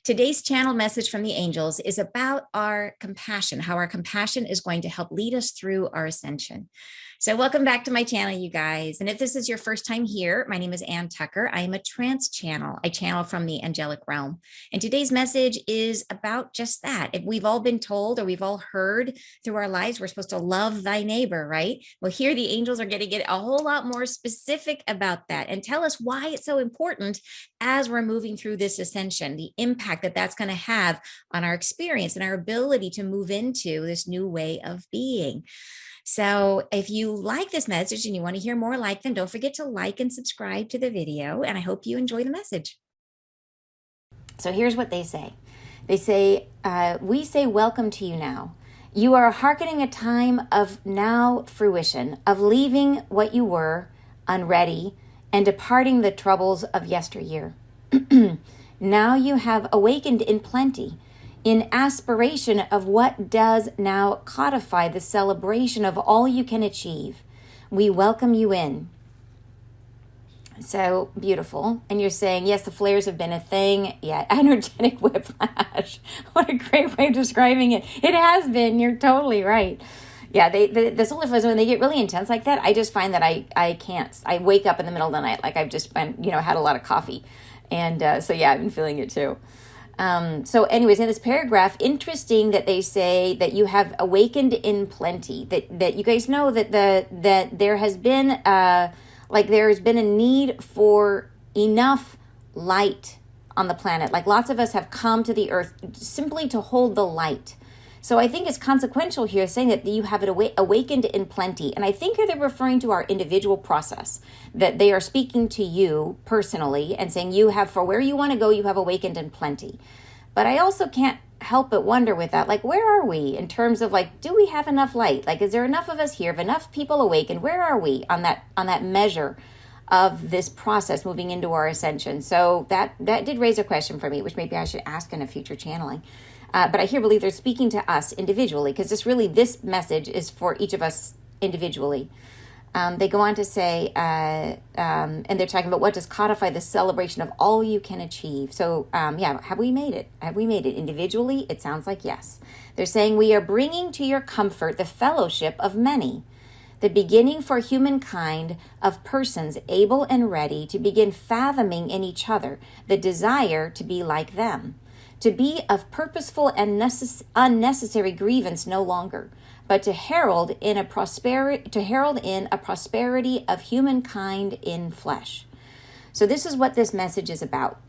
Today's channel message from the angels is about our compassion, how our compassion is going to help lead us through our ascension. So welcome back to my channel, you guys. And if this is your first time here, my name is Ann Tucker. I am a trance channel. I channel from the angelic realm. And today's message is about just that. If we've all been told or we've all heard through our lives, we're supposed to love thy neighbor, right? Well, here the angels are going to get a whole lot more specific about that and tell us why it's so important as we're moving through this ascension, the impact that that's going to have on our experience and our ability to move into this new way of being. So if you like this message and you want to hear more like them, don't forget to like and subscribe to the video. And I hope you enjoy the message. So here's what they say. They say, we say, welcome to you now. You are hearkening a time of now fruition, of leaving what you were, unready, and departing the troubles of yesteryear. Now you have awakened in plenty, in aspiration of what does now codify the celebration of all you can achieve. We welcome you in. So beautiful. And you're saying, yes, the flares have been a thing. Yeah, energetic whiplash. What a great way of describing it. It has been. You're totally right. Yeah, the solar flares, when they get really intense like that, I just find that I can't. I wake up in the middle of the night like I've just been, had a lot of coffee. And so, yeah, I've been feeling it too. So anyways, in this paragraph, interesting that they say that you have awakened in plenty, that you guys know that that there has been there's been a need for enough light on the planet. Like lots of us have come to the earth simply to hold the light. So I think it's consequential here saying that you have it awakened in plenty. And I think here they're referring to our individual process, that they are speaking to you personally and saying you have, for where you want to go, you have awakened in plenty. But I also can't help but wonder with that, like, where are we in terms of like, do we have enough light? Like, is there enough of us here, of enough people awakened? Where are we on that measure of this process moving into our ascension? So that did raise a question for me, which maybe I should ask in a future channeling. But I believe they're speaking to us individually, because this message is for each of us individually. They go on to say, and they're talking about what does codify the celebration of all you can achieve. So, have we made it? Have we made it individually? It sounds like yes. They're saying we are bringing to your comfort the fellowship of many, the beginning for humankind of persons able and ready to begin fathoming in each other the desire to be like them, to be of purposeful and unnecessary grievance no longer, but to herald in a prosperity of humankind in flesh. So this is what this message is about.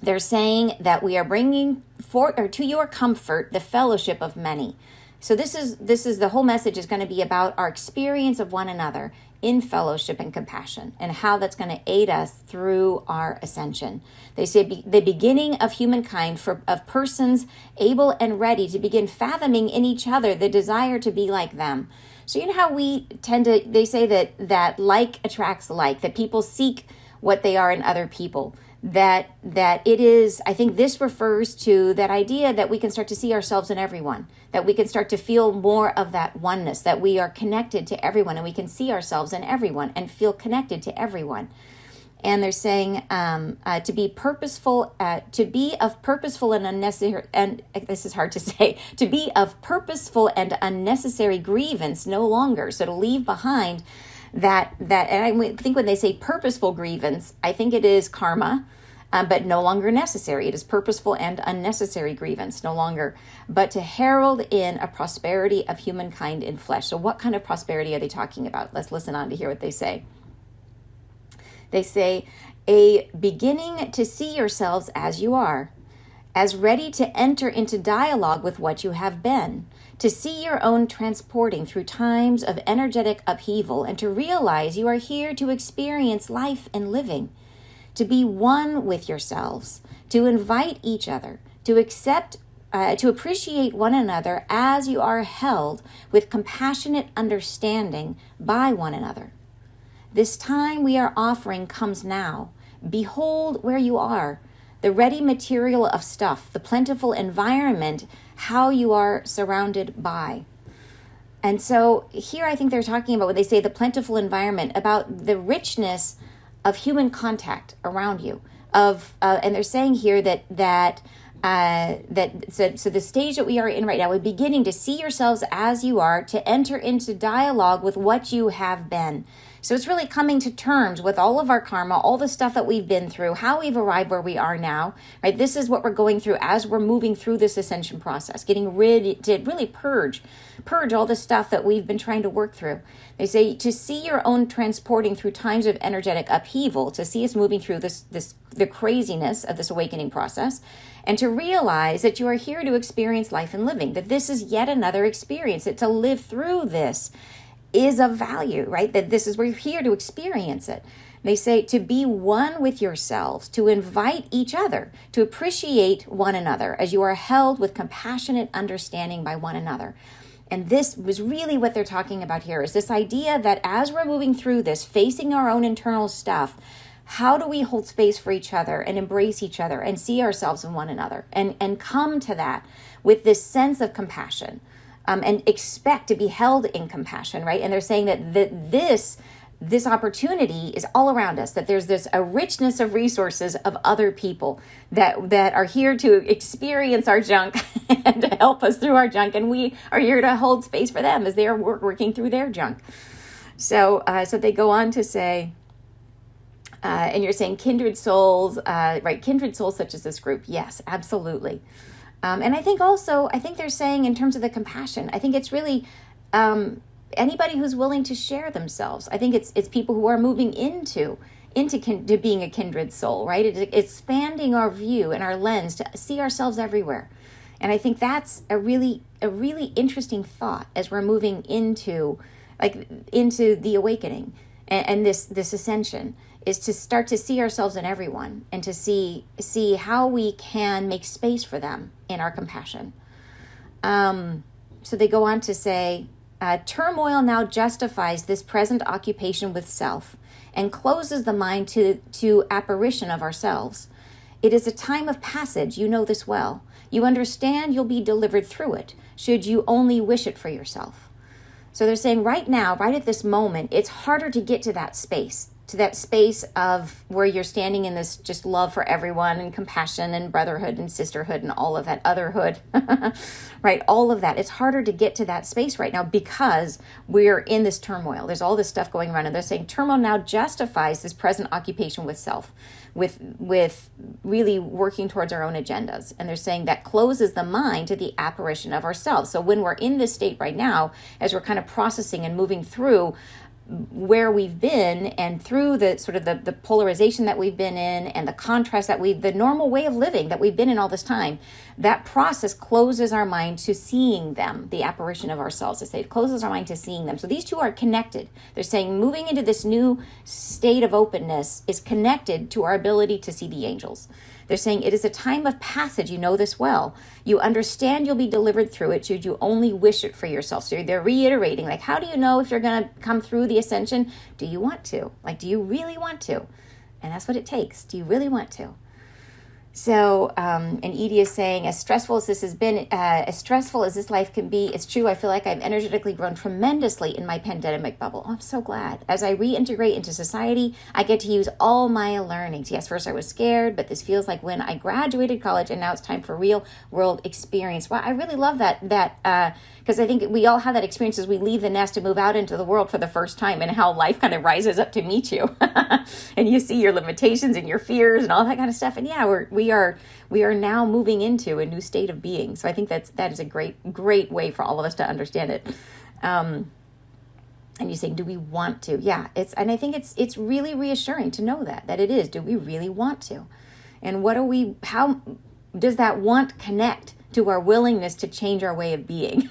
They're saying that we are bringing to your comfort the fellowship of many. So this is the whole message is going to be about our experience of one another in fellowship and compassion, and how that's going to aid us through our ascension. They say the beginning of humankind of persons able and ready to begin fathoming in each other the desire to be like them. So you know how we they say that like attracts like, that people seek what they are in other people. That it is, I think this refers to that idea that we can start to see ourselves in everyone, that we can start to feel more of that oneness, that we are connected to everyone and we can see ourselves in everyone and feel connected to everyone. And they're saying to be purposeful, to be of purposeful and unnecessary, and this is hard to say, to be of purposeful and unnecessary grievance no longer. So to leave behind that, and I think when they say purposeful grievance, I think it is karma, but no longer necessary. It is purposeful and unnecessary grievance, no longer, but to herald in a prosperity of humankind in flesh. So what kind of prosperity are they talking about? Let's listen on to hear what they say. They say, a beginning to see yourselves as you are, as ready to enter into dialogue with what you have been, to see your own transporting through times of energetic upheaval, and to realize you are here to experience life and living, to be one with yourselves, to invite each other, to accept, to appreciate one another as you are held with compassionate understanding by one another. This time we are offering comes now. Behold where you are, the ready material of stuff, the plentiful environment, how you are surrounded by. And so here I think they're talking about, when they say the plentiful environment, about the richness of human contact around you, and they're saying here that So the stage that we are in right now, we're beginning to see yourselves as you are, to enter into dialogue with what you have been. So it's really coming to terms with all of our karma, all the stuff that we've been through, how we've arrived where we are now, right? This is what we're going through as we're moving through this ascension process, getting rid to really purge all the stuff that we've been trying to work through. They say to see your own transporting through times of energetic upheaval, to see us moving through the craziness of this awakening process, and to realize that you are here to experience life and living, that this is yet another experience, that to live through this is of value, right? That this is, we're here to experience it. They say to be one with yourselves, to invite each other, to appreciate one another as you are held with compassionate understanding by one another. And this was really what they're talking about here, is this idea that as we're moving through this, facing our own internal stuff, how do we hold space for each other and embrace each other and see ourselves in one another and come to that with this sense of compassion, and expect to be held in compassion, right? And they're saying that this opportunity is all around us, that there's a richness of resources of other people that are here to experience our junk and to help us through our junk. And we are here to hold space for them as they are working through their junk. So they go on to say, and you're saying kindred souls, right? Kindred souls such as this group. Yes, absolutely. And I think they're saying in terms of the compassion, I think it's really anybody who's willing to share themselves. I think it's people who are moving into being a kindred soul, right? It's expanding our view and our lens to see ourselves everywhere. And I think that's a really interesting thought as we're moving into the awakening and this ascension, is to start to see ourselves in everyone and to see how we can make space for them in our compassion. So they go on to say, turmoil now justifies this present occupation with self and closes the mind to apparition of ourselves. It is a time of passage, you know this well. You understand you'll be delivered through it, should you only wish it for yourself. So they're saying right now, right at this moment, it's harder to get to that space of where you're standing in this just love for everyone and compassion and brotherhood and sisterhood and all of that otherhood, right? All of that. It's harder to get to that space right now because we're in this turmoil. There's all this stuff going around, and they're saying turmoil now justifies this present occupation with self, with really working towards our own agendas. And they're saying that closes the mind to the apparition of ourselves. So when we're in this state right now, as we're kind of processing and moving through where we've been and through the sort of the polarization that we've been in and the contrast that the normal way of living that we've been in all this time, that process closes our mind to seeing them, the apparition of ourselves. They say it closes our mind to seeing them. So these two are connected. They're saying moving into this new state of openness is connected to our ability to see the angels. They're saying it is a time of passage. You know this well. You understand you'll be delivered through it should you only wish it for yourself. So they're reiterating, like, how do you know if you're going to come through the ascension? Do you want to? Like, do you really want to? And that's what it takes. Do you really want to? So, and Edie is saying, as stressful as this has been, as stressful as this life can be, it's true. I feel like I've energetically grown tremendously in my pandemic bubble. Oh, I'm so glad. As I reintegrate into society, I get to use all my learnings. Yes, first I was scared, but this feels like when I graduated college, and now it's time for real world experience. Wow, I really love that because I think we all have that experience as we leave the nest and move out into the world for the first time, and how life kind of rises up to meet you, and you see your limitations and your fears and all that kind of stuff. And yeah, we are now moving into a new state of being. So I think that is a great way for all of us to understand it. And you say, do we want to? Yeah, and I think it's really reassuring to know that it is. Do we really want to? And how does that want connect to our willingness to change our way of being?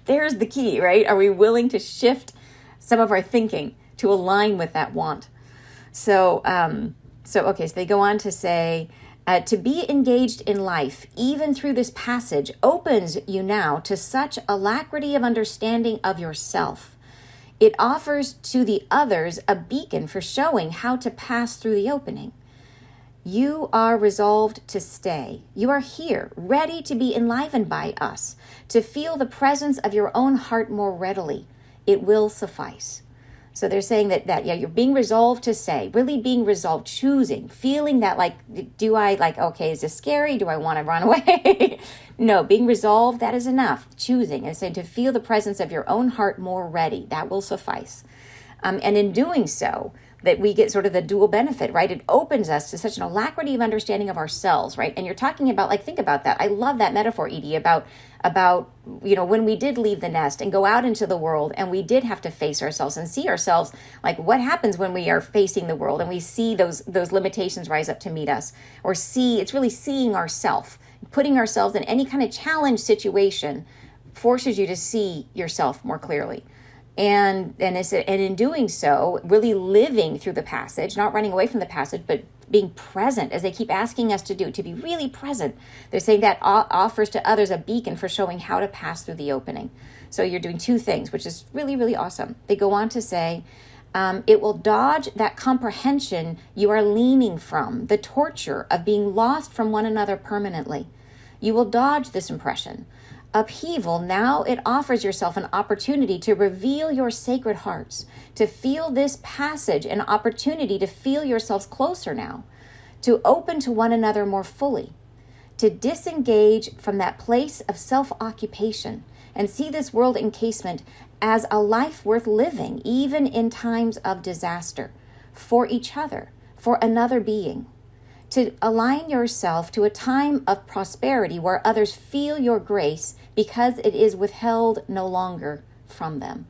There's the key, right? Are we willing to shift some of our thinking to align with that want? So they go on to say, to be engaged in life, even through this passage, opens you now to such alacrity of understanding of yourself. It offers to the others a beacon for showing how to pass through the opening. You are resolved to stay. You are here, ready to be enlivened by us, to feel the presence of your own heart more readily. It will suffice. So they're saying that yeah, you're being resolved to say, really being resolved, choosing, feeling that like, do I like, okay, is this scary? Do I want to run away? No, being resolved, that is enough. Choosing, and saying to feel the presence of your own heart more ready, that will suffice. And in doing so, that we get sort of the dual benefit, right? It opens us to such an alacrity of understanding of ourselves, right? And you're talking about, like, think about that. I love that metaphor, Edie, about, when we did leave the nest and go out into the world and we did have to face ourselves and see ourselves, like what happens when we are facing the world and we see those limitations rise up to meet us, or it's really seeing ourselves, putting ourselves in any kind of challenge situation forces you to see yourself more clearly. And in doing so, really living through the passage, not running away from the passage, but being present, as they keep asking us to do, to be really present. They're saying that offers to others a beacon for showing how to pass through the opening. So you're doing two things, which is really, really awesome. They go on to say, it will dodge that comprehension you are leaning from, the torture of being lost from one another permanently. You will dodge this impression. Upheaval, now it offers yourself an opportunity to reveal your sacred hearts, to feel this passage, an opportunity to feel yourselves closer now, to open to one another more fully, to disengage from that place of self-occupation and see this world encasement as a life worth living, even in times of disaster, for each other, for another being. To align yourself to a time of prosperity where others feel your grace because it is withheld no longer from them.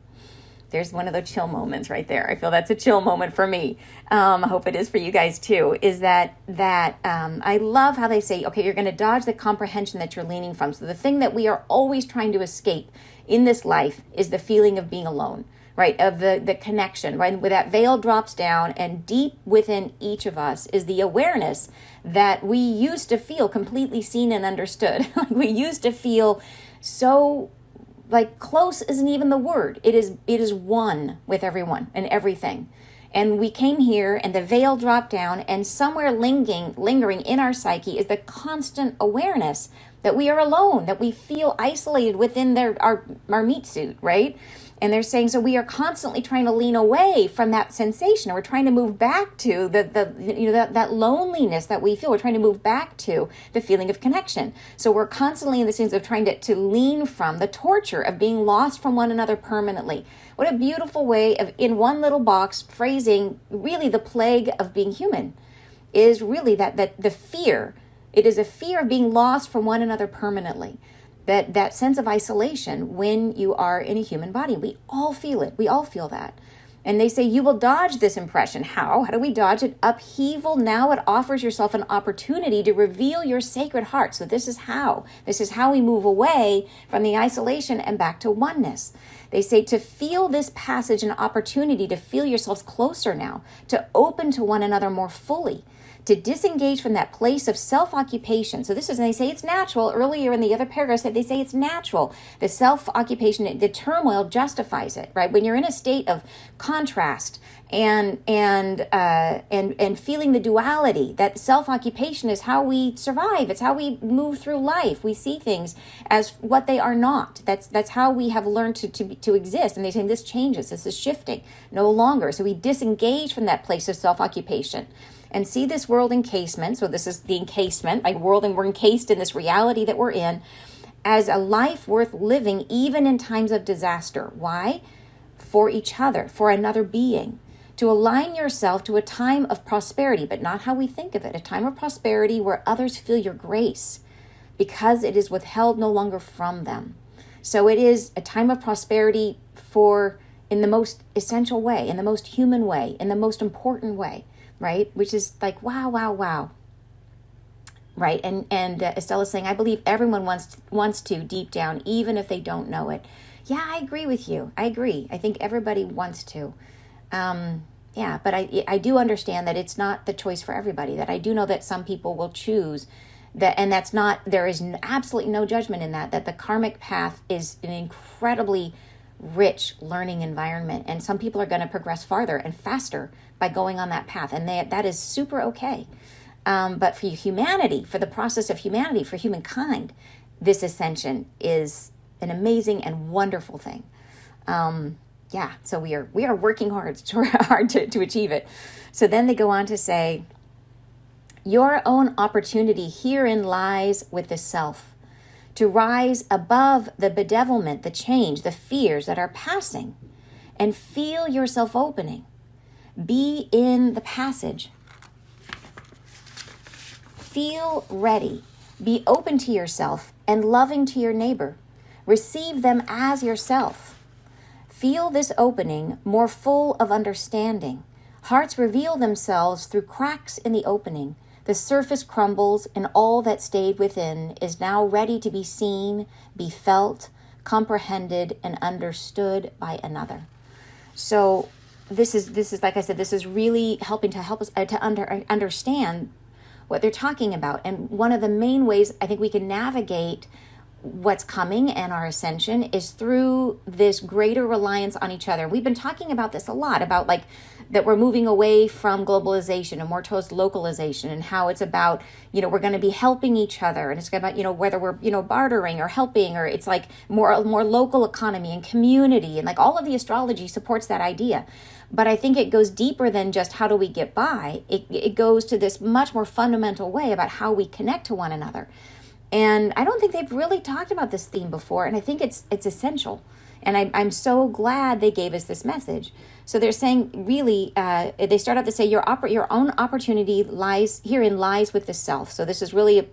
There's one of those chill moments right there. I feel that's a chill moment for me. I hope it is for you guys too, is that I love how they say, okay, you're going to dodge the comprehension that you're leaning from. So the thing that we are always trying to escape in this life is the feeling of being alone. Right, of the connection, right? Where that veil drops down, and deep within each of us is the awareness that we used to feel completely seen and understood. We used to feel so, like, close isn't even the word. It is one with everyone and everything. And we came here and the veil dropped down, and somewhere lingering in our psyche is the constant awareness that we are alone, that we feel isolated within our meat suit, right? And they're saying, so we are constantly trying to lean away from that sensation. We're trying to move back to that loneliness that we feel. We're trying to move back to the feeling of connection. So we're constantly in the sense of trying to lean from the torture of being lost from one another permanently. What a beautiful way of, in one little box, phrasing really the plague of being human is really that the fear. It is a fear of being lost from one another permanently. That sense of isolation when you are in a human body. We all feel it. We all feel that. And they say you will dodge this impression. How? How do we dodge it? Upheaval. Now it offers yourself an opportunity to reveal your sacred heart. So this is how. This is how we move away from the isolation and back to oneness. They say to feel this passage an opportunity to feel yourselves closer now, to open to one another more fully, to disengage from that place of self-occupation. So this is, and they say it's natural. Earlier in the other paragraph, they say it's natural. The self-occupation, the turmoil justifies it, right? When you're in a state of contrast and feeling the duality, that self-occupation is how we survive. It's how we move through life. We see things as what they are not. That's how we have learned to exist. And they say this changes. This is shifting. No longer. So we disengage from that place of self-occupation and see this world encasement. So this is the encasement, like world, and we're encased in this reality that we're in as a life worth living, even in times of disaster. Why? For each other, for another being. To align yourself to a time of prosperity, but not how we think of it. A time of prosperity where others feel your grace because it is withheld no longer from them. So it is a time of prosperity in the most essential way, in the most human way, in the most important way. Right? Which is like, wow. Right? And Estella's saying, I believe everyone wants to deep down, even if they don't know it. Yeah, I agree with you. I agree. I think everybody wants to. But I do understand that it's not the choice for everybody, that I do know that some people will choose that, and that's not, there is absolutely no judgment in that the karmic path is an incredibly rich learning environment, and some people are going to progress farther and faster by going on that path, and that is super okay. But for humanity, for the process of humanity, for humankind, this ascension is an amazing and wonderful thing. Yeah, so we are working hard to achieve it. So then they go on to say, your own opportunity herein lies with the self, to rise above the bedevilment, the change, the fears that are passing, and feel yourself opening. Be in the passage. Feel ready. Be open to yourself and loving to your neighbor. Receive them as yourself. Feel this opening more full of understanding. Hearts reveal themselves through cracks in the opening. The surface crumbles, and all that stayed within is now ready to be seen, be felt, comprehended, and understood by another. So this is like I said, this is really helping to help us to understand what they're talking about. And one of the main ways I think we can navigate what's coming and our ascension is through this greater reliance on each other. We've been talking about this a lot, about like that we're moving away from globalization and more towards localization, and how it's about, we're going to be helping each other, and it's about, whether we're, bartering or helping, or it's like more local economy and community, and like all of the astrology supports that idea. But I think it goes deeper than just how do we get by. It goes to this much more fundamental way about how we connect to one another. And I don't think they've really talked about this theme before, and I think it's essential. And I'm so glad they gave us this message. So they're saying, really, they start out to say, your own opportunity lies with the self. So this is really,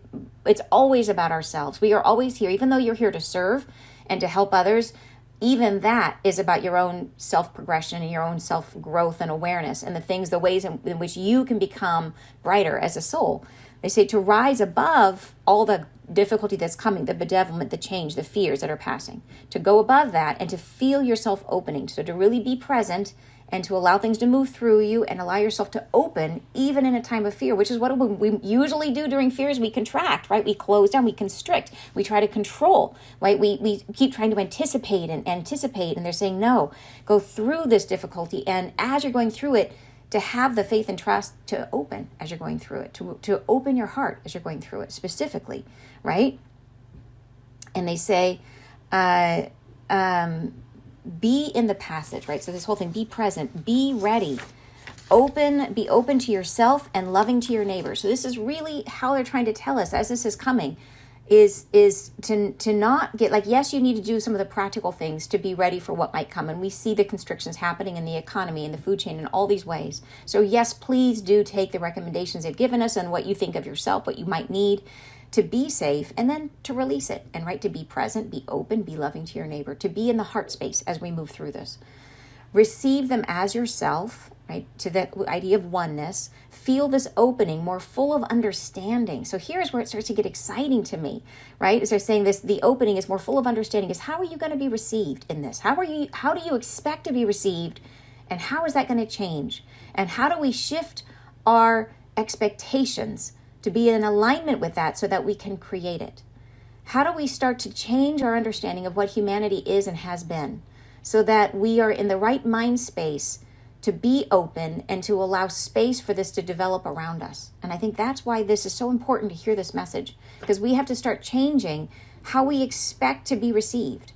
it's always about ourselves. We are always here, even though you're here to serve and to help others. Even that is about your own self-progression and your own self-growth and awareness, and the ways in which you can become brighter as a soul. They say to rise above all the difficulty that's coming, the bedevilment, the change, the fears that are passing, to go above that and to feel yourself opening. So to really be present and to allow things to move through you and allow yourself to open even in a time of fear, which is what we usually do during fears. We contract, right? We close down, we constrict, we try to control, right? We keep trying to anticipate, and they're saying, no, go through this difficulty. And as you're going through it, to have the faith and trust to open as you're going through it, to open your heart as you're going through it specifically, right? And they say, be in the passage, right? So this whole thing, be present, be ready, be open to yourself and loving to your neighbor. So this is really how they're trying to tell us as this is coming, is to not get like, yes, you need to do some of the practical things to be ready for what might come. And we see the constrictions happening in the economy and the food chain in all these ways. So yes, please do take the recommendations they've given us and what you think of yourself, what you might need to be safe, and then to release it, and right, to be present, be open, be loving to your neighbor, to be in the heart space as we move through this. Receive them as yourself, right, to the idea of oneness. Feel this opening more full of understanding. So here's where it starts to get exciting to me, right? As they're saying this, the opening is more full of understanding, is how are you going to be received in this? How do you expect to be received, and how is that going to change? And how do we shift our expectations to be in alignment with that so that we can create it? How do we start to change our understanding of what humanity is and has been, so that we are in the right mind space to be open and to allow space for this to develop around us? And I think that's why this is so important to hear this message, because we have to start changing how we expect to be received.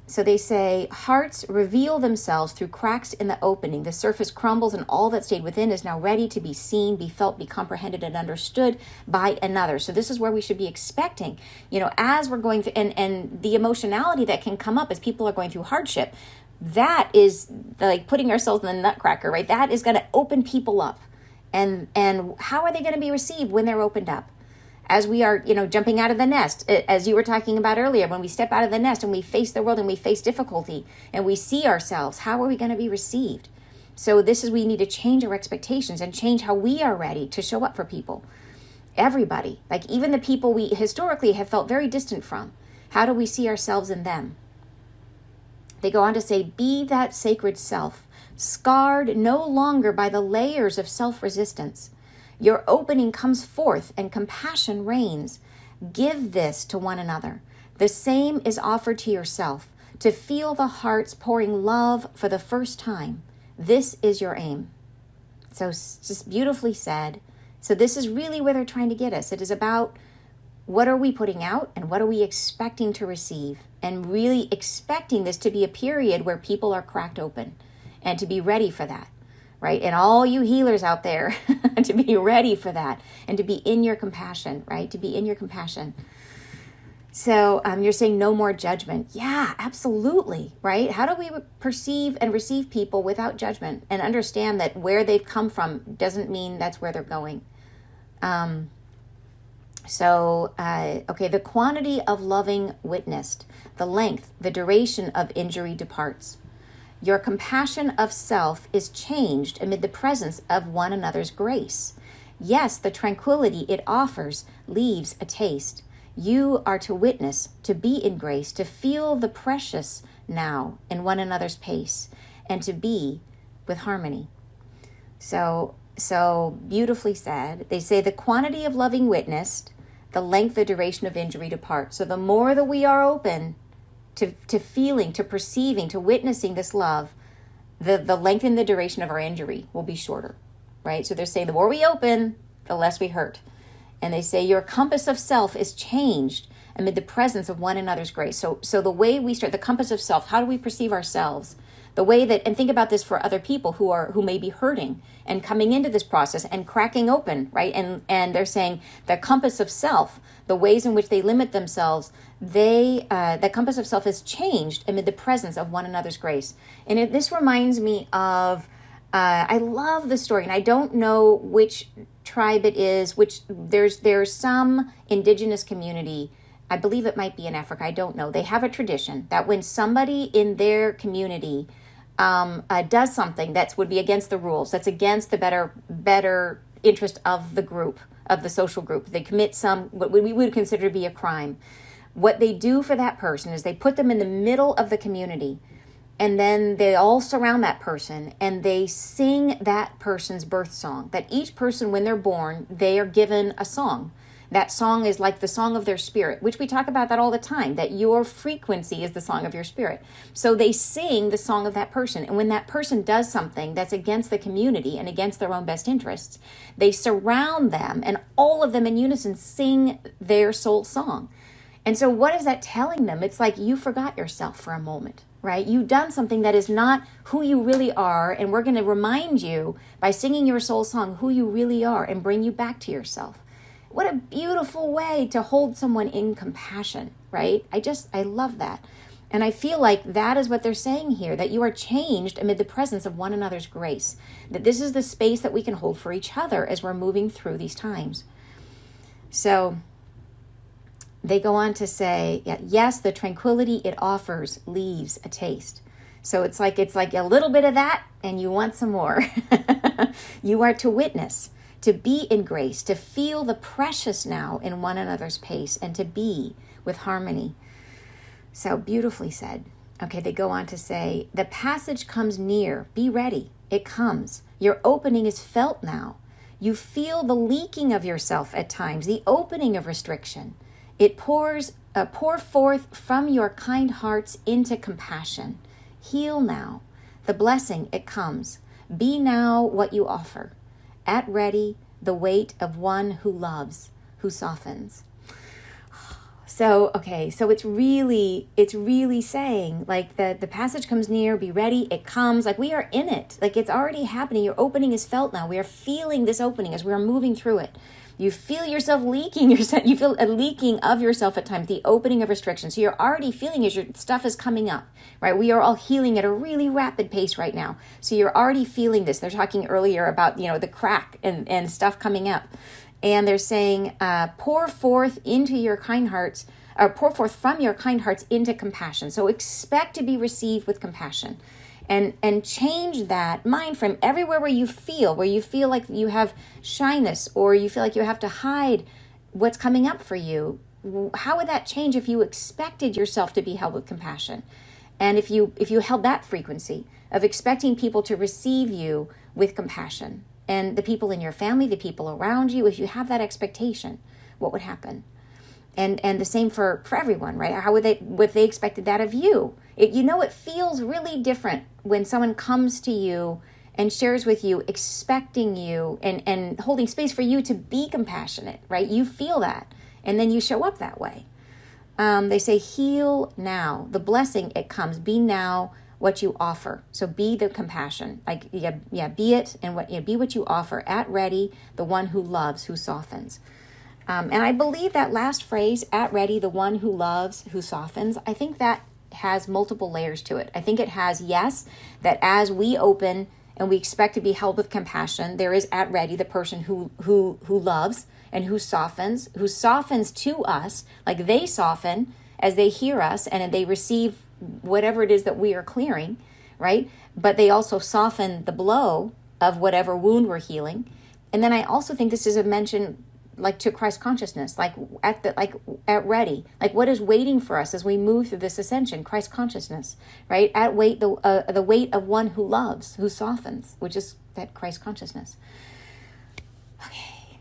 So they say, hearts reveal themselves through cracks in the opening. The surface crumbles, and all that stayed within is now ready to be seen, be felt, be comprehended, and understood by another. So this is where we should be expecting, as we're going through, and the emotionality that can come up as people are going through hardship. That is like putting ourselves in the nutcracker, right? That is going to open people up. And how are they going to be received when they're opened up? As we are, jumping out of the nest, as you were talking about earlier, when we step out of the nest and we face the world and we face difficulty and we see ourselves, how are we going to be received? So we need to change our expectations and change how we are ready to show up for people. Everybody, like even the people we historically have felt very distant from. How do we see ourselves in them? They go on to say, be that sacred self, scarred no longer by the layers of self-resistance. Your opening comes forth and compassion reigns. Give this to one another. The same is offered to yourself, to feel the hearts pouring love for the first time. This is your aim. So it's just beautifully said. So this is really where they're trying to get us. It is about What are we putting out and what are we expecting to receive? And really expecting this to be a period where people are cracked open and to be ready for that, right? And all you healers out there, to be ready for that and to be in your compassion, right? To be in your compassion. So you're saying no more judgment. Yeah, absolutely, right? How do we perceive and receive people without judgment and understand that where they've come from doesn't mean that's where they're going? Okay, the quantity of loving witnessed, the length, the duration of injury departs. Your compassion of self is changed amid the presence of one another's grace. Yes, the tranquility it offers leaves a taste. You are to witness, to be in grace, to feel the precious now in one another's pace, and to be with harmony. So beautifully said. They say the quantity of loving witnessed, the length, the duration of injury depart. So the more that we are open to feeling, to perceiving, to witnessing this love, the length and the duration of our injury will be shorter, right? So they're saying the more we open, the less we hurt. And they say your compass of self is changed amid the presence of one another's grace. So the way we start, the compass of self, how do we perceive ourselves? The way that, and think about this for other people who may be hurting and coming into this process and cracking open, right? And they're saying the compass of self, the ways in which they limit themselves, the compass of self is changed amid the presence of one another's grace. And this reminds me of, I love the story, and I don't know which tribe it is, which there's some indigenous community, I believe it might be in Africa, I don't know. They have a tradition that when somebody in their community does something that would be against the rules, that's against the better interest of the group, of the social group, they commit what we would consider to be a crime. What they do for that person is they put them in the middle of the community, and then they all surround that person and they sing that person's birth song. That each person, when they're born, they are given a song. That song is like the song of their spirit, which we talk about that all the time, that your frequency is the song of your spirit. So they sing the song of that person. And when that person does something that's against the community and against their own best interests, they surround them and all of them in unison sing their soul song. And so what is that telling them? It's like you forgot yourself for a moment, right? You've done something that is not who you really are, and we're going to remind you by singing your soul song who you really are and bring you back to yourself. What a beautiful way to hold someone in compassion, right? I love that. And I feel like that is what they're saying here, that you are changed amid the presence of one another's grace, that this is the space that we can hold for each other as we're moving through these times. So they go on to say, yes, the tranquility it offers leaves a taste. So it's like a little bit of that and you want some more. You are to witness, to be in grace, to feel the precious now in one another's pace, and to be with harmony. So beautifully said. Okay, they go on to say, the passage comes near. Be ready. It comes. Your opening is felt now. You feel the leaking of yourself at times, the opening of restriction. It pour forth from your kind hearts into compassion. Heal now. The blessing, it comes. Be now what you offer. At ready, the weight of one who loves, who softens. So it's really saying, like, the passage comes near, be ready, it comes, like we are in it, like it's already happening. Your opening is felt now. We are feeling this opening as we are moving through it. You feel yourself leaking, you feel a leaking of yourself at times, the opening of restriction. So you're already feeling as your stuff is coming up, right? We are all healing at a really rapid pace right now. So you're already feeling this. They're talking earlier about, the crack and stuff coming up. And they're saying, pour forth into your kind hearts, or pour forth from your kind hearts into compassion. So expect to be received with compassion. And change that mind frame everywhere where you feel like you have shyness or you feel like you have to hide what's coming up for you. How would that change if you expected yourself to be held with compassion? And if you held that frequency of expecting people to receive you with compassion, and the people in your family, the people around you, if you have that expectation, what would happen? And the same for everyone, right? How would they expected that of you? It feels really different when someone comes to you and shares with you, expecting you and holding space for you to be compassionate, right? You feel that. And then you show up that way. They say, heal now. The blessing, it comes. Be now what you offer. So be the compassion. Like, be it, and be what you offer. At ready, the one who loves, who softens. And I believe that last phrase, at ready, the one who loves, who softens, I think that has multiple layers to it. I think it has, yes, that as we open and we expect to be held with compassion, there is at ready the person who loves and who softens to us, like they soften as they hear us and they receive whatever it is that we are clearing, right? But they also soften the blow of whatever wound we're healing. And then I also think this is a mention like to Christ consciousness, like at ready, like what is waiting for us as we move through this ascension, Christ consciousness, right? At weight, the weight of one who loves, who softens, which is that Christ consciousness. Okay,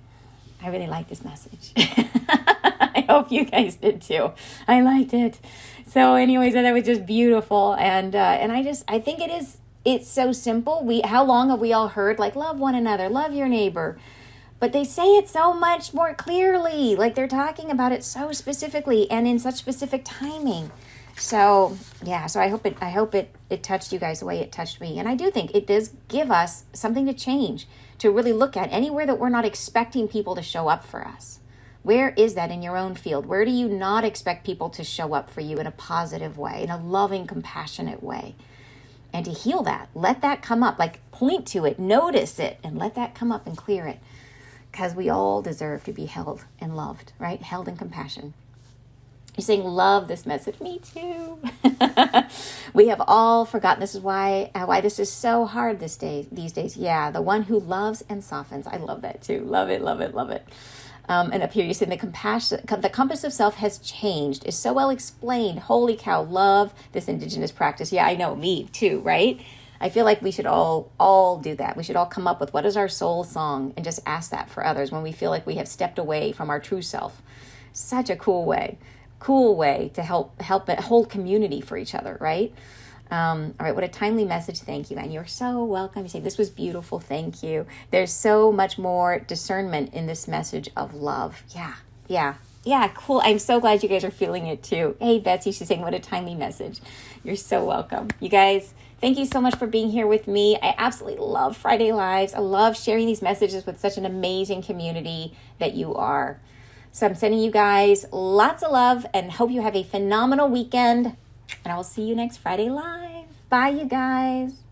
I really like this message. I hope you guys did too. I liked it. So anyways, that was just beautiful. And I think it's so simple. How long have we all heard, like, love one another, love your neighbor? But they say it so much more clearly, like they're talking about it so specifically and in such specific timing. So yeah, so I hope it touched you guys the way it touched me. And I do think it does give us something to change, to really look at anywhere that we're not expecting people to show up for us. Where is that in your own field? Where do you not expect people to show up for you in a positive way, in a loving, compassionate way? And to heal that, let that come up, like point to it, notice it, and let that come up and clear it. Because we all deserve to be held and loved, right? Held in compassion. You're saying, love this message. Me too. We have all forgotten. This is why this is so hard these days. Yeah, the one who loves and softens. I love that too. Love it, love it, love it. And up here you're saying the compass of self has changed. Is so well explained. Holy cow, love this indigenous practice. Yeah, I know, me too, right? I feel like we should all do that. We should all come up with what is our soul song and just ask that for others when we feel like we have stepped away from our true self. Such a cool way to help hold community for each other, right? All right, what a timely message. Thank you. And you're so welcome. You say, this was beautiful. Thank you. There's so much more discernment in this message of love. Yeah, cool. I'm so glad you guys are feeling it too. Hey, Betsy, she's saying, what a timely message. You're so welcome. You guys, thank you so much for being here with me. I absolutely love Friday Lives. I love sharing these messages with such an amazing community that you are. So I'm sending you guys lots of love and hope you have a phenomenal weekend. And I will see you next Friday Live. Bye, you guys.